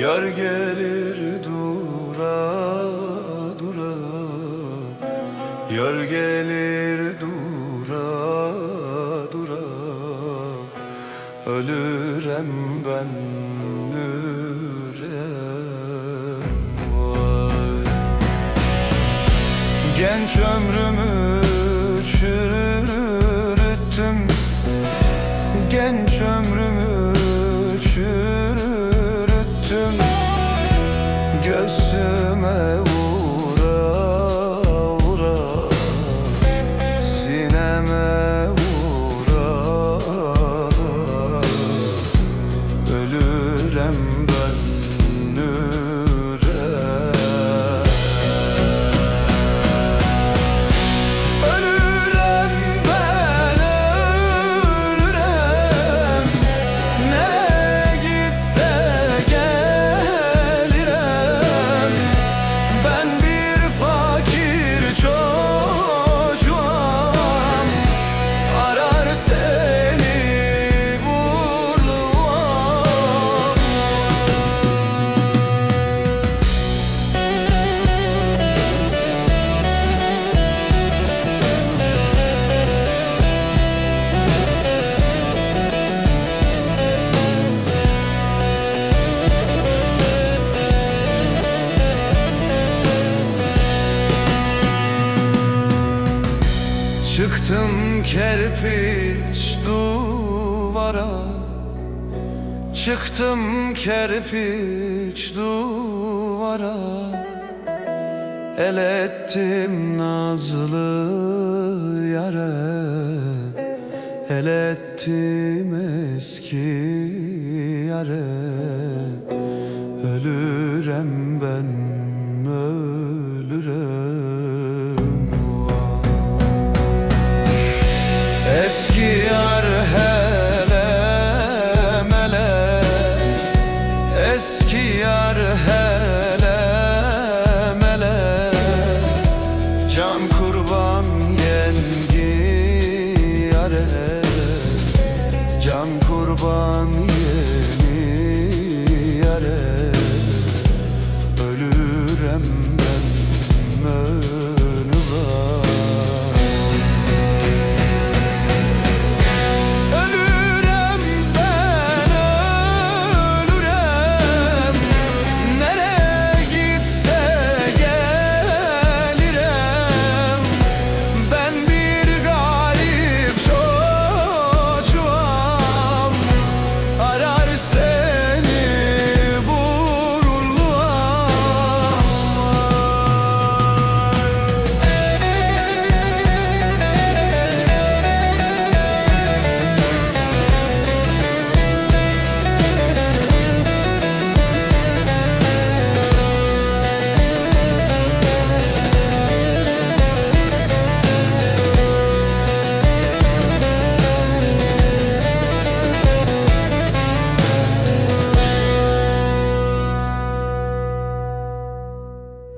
Yar gelir dura dura, yar gelir dura dura. Ölürem ben, ölürem vay. Genç ömrümü çürüttüm, genç ömrümü çürüttüm. Göğsüme vura vura, sineme vura. Ölürem ben, ölürem. Ölürem ben, ölürem. Nereye gitse gelirim. Ben bir fakir çocuğum, arar seni burluğum. Çıktım kerpiç duvara, çıktım kerpiç duvara. El ettim nazlı yare, el ettim eski yare.